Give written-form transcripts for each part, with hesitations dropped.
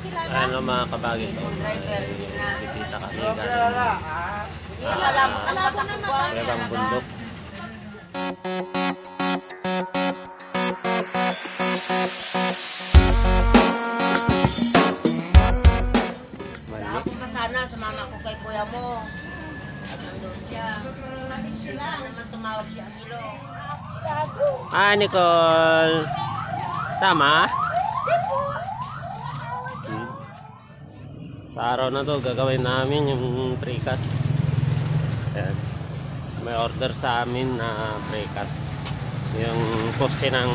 Ano mga kabagis, bisita kami galing Kuwebang Bundok. Ako pa sana, sumama ko kay kuya mo. Nandun siya. Naman tumawag si Angelo. Nicole! Sama? Sa araw na to gagawin namin yung precast. Ayan. May order sa amin na precast. Yung poste ng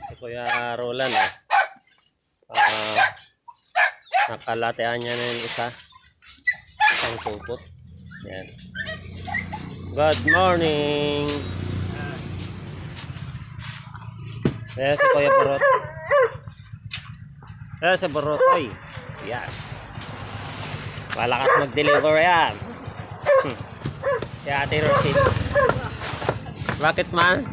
si Kuya Roland nakalatean niya na yung isang supot. Yan. Good morning. Si Kuya Burot. Si Burot, oy. Yan. Malakas mag-deliver yan. Si Ate Rochelle. Bakit man?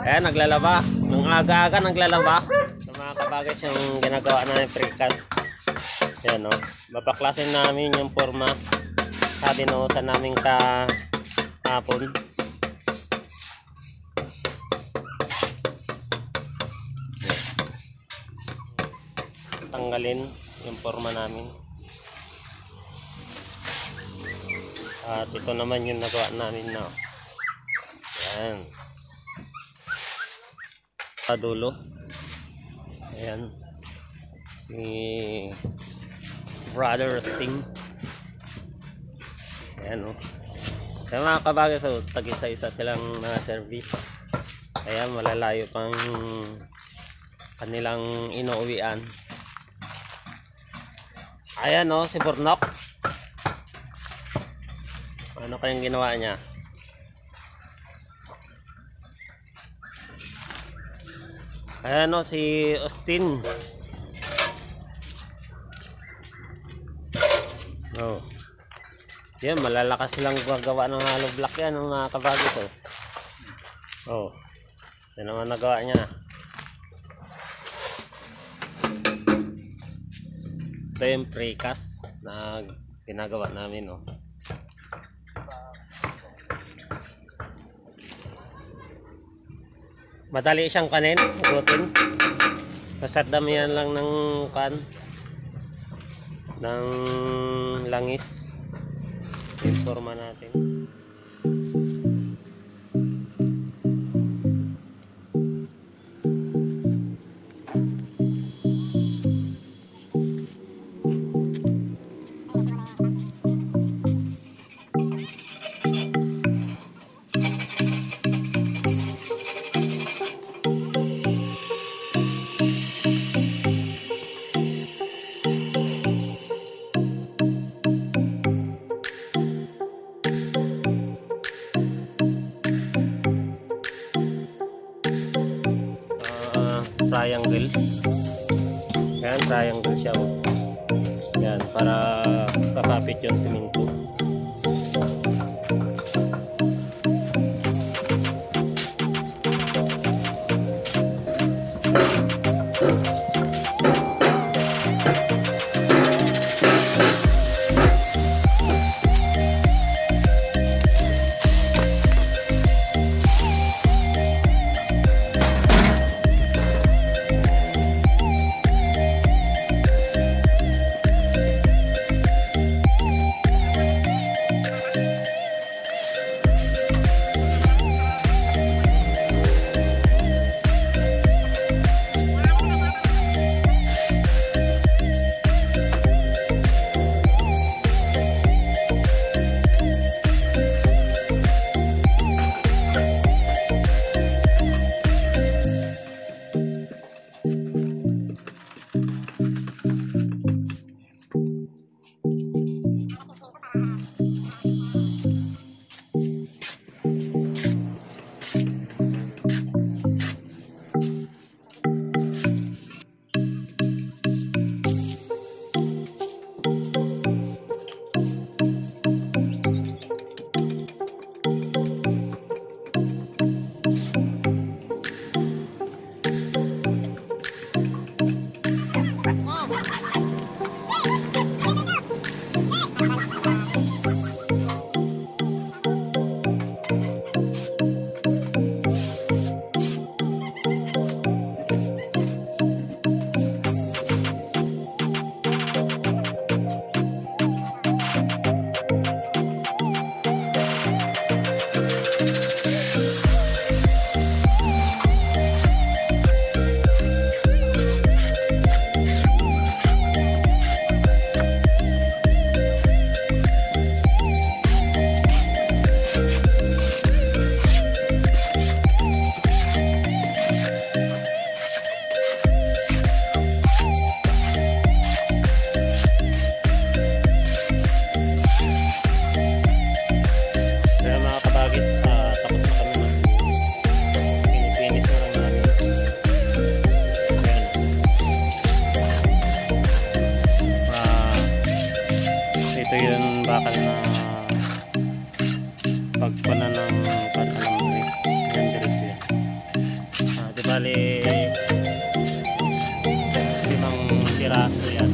Ayan, naglalaba. Nung aga-aga naglalaba. Sa mga kabagay yung ginagawa na yung precast. Yan o. Babaklasin namin yung forma. Sabi no, sa naming kahapon. Tanggalin yung forma namin. At ito naman yung nagawa namin na. Ayan. Sa dulo. Ayan. Si Brother Sting. Ayan o. Kaya mga kabagay, so tag-isa-isa silang service. Ayan, malalayo pang kanilang inuuwian. Ayan o, si Burnok. Ano kayang ginawa niya? Ayan o, si Austin. Oh. Yan, malalakas silang gagawa ng hollow block yan ng mga kabagis. Oh. Yan naman nagawa niya. Ito yung precast na ginagawa namin. Oh. Madali siyang kanin, ugutin. Kasat damihan lang ng ng langis. Yung forma natin. Triangle. Yan, triangle siya. Yan, para kakapit yung simento. Ito yung bakal na pagpana ng panamuli. Yan direct yan. Di bali 5 piraso yan.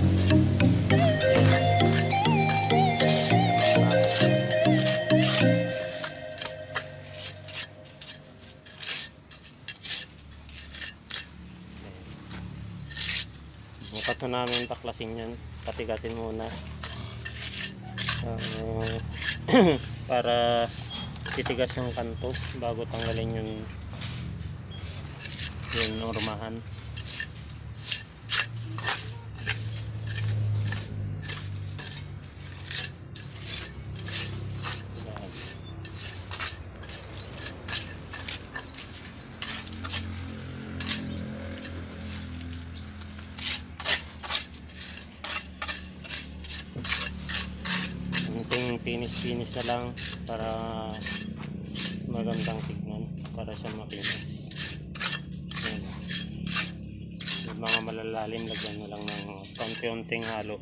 Bukas na namin taklasin yan. Patigasin muna. Para titigas yung kanto bago tanggalin yung ormahan. Finish na lang para magandang tignan, para siya makinis. Yung mga malalalim, lagyan na lang ng konti-unting halo.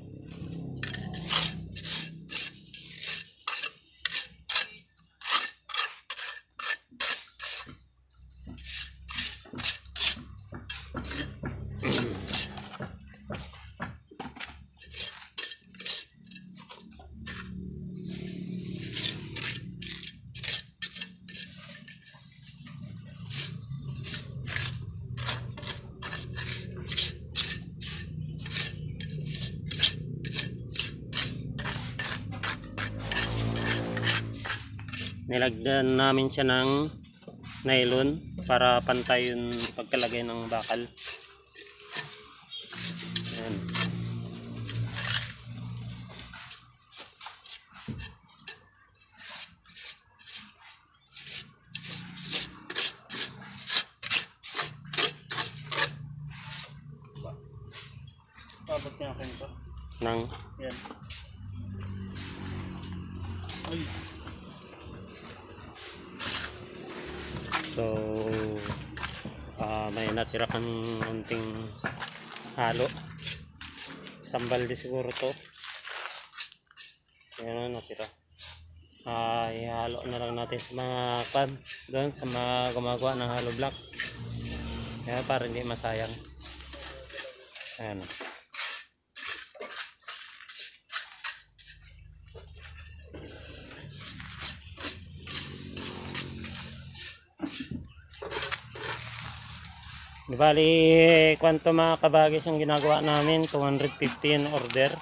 Nilagyan namin siya ng nylon para pantay yung pagkalagay ng bakal. Ayan. Babot niya akin ito. Nang Yan. Ay. So, may natira kang unting halo. Sambalde siguro to. Yan ang natira. Ihalo na lang natin sa mga pan doon, sa mga gumagawa ng hollow block. Kaya para hindi masayang. Ayan. Di bali, kwanto mga kabagis yung ginagawa namin, 250 in order.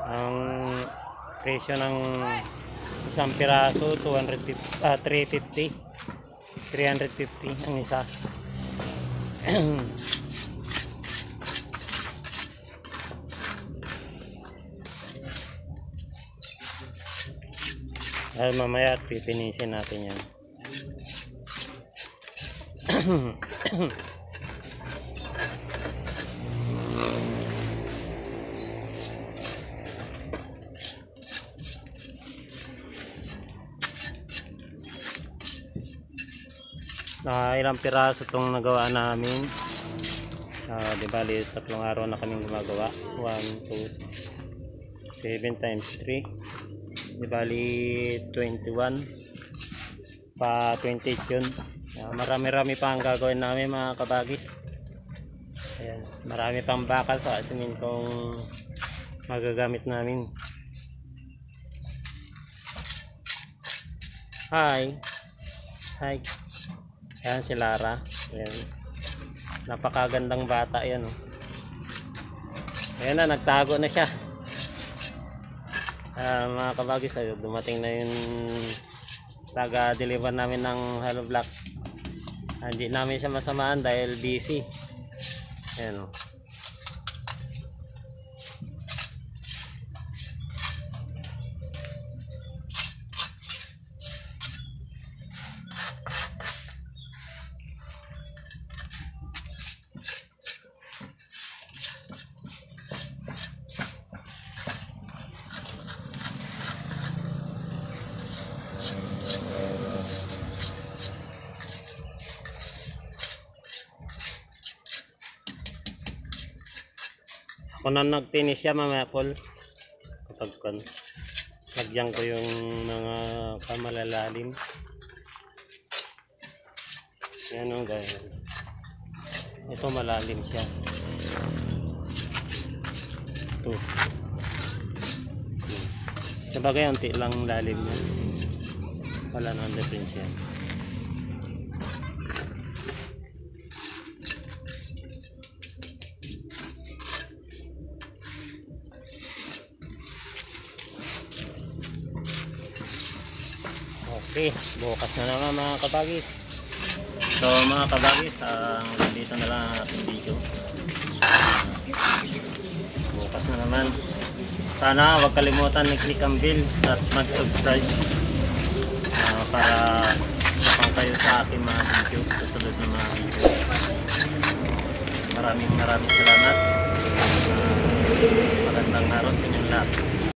Ang presyo ng isang piraso, 350 ang isa. Ay, mamaya pipinisin natin yan. Ilang piraso itong nagawa namin. Di bali 3 araw na kaming gumagawa. 1, 2, 7 times 3. Di bali 21 pa 28 yun. Marami-rami pa ang gagawin namin mga kabagis. Ayan, marami pang bakal sa simintong magagamit namin. Hi. Ayan si Lara. Ayan. Napakagandang bata yan. Ayan na, nagtago na siya. Mga kabagis, dumating na yung taga-deliver namin ng hollow block. Hindi namin siya masamaan dahil busy. Ayan o. Ako na nagtinis siya mamaya, Paul. Kapag kan, lagyan ko yung mga kamalalalim. Yan o guys. Ito malalim siya. Ito. Sabagay, unti lang lalim niya. Wala na ang difference yan. Okay, bukas na naman mga kabagis. So mga kabagis, dito na lang ang ating video. Bukas na naman. Sana huwag kalimutan i-click ang bell at mag-subscribe para upang kayo sa aking mga video, susunod na mga video. Maraming salamat. Magandang araw sa inyong lahat.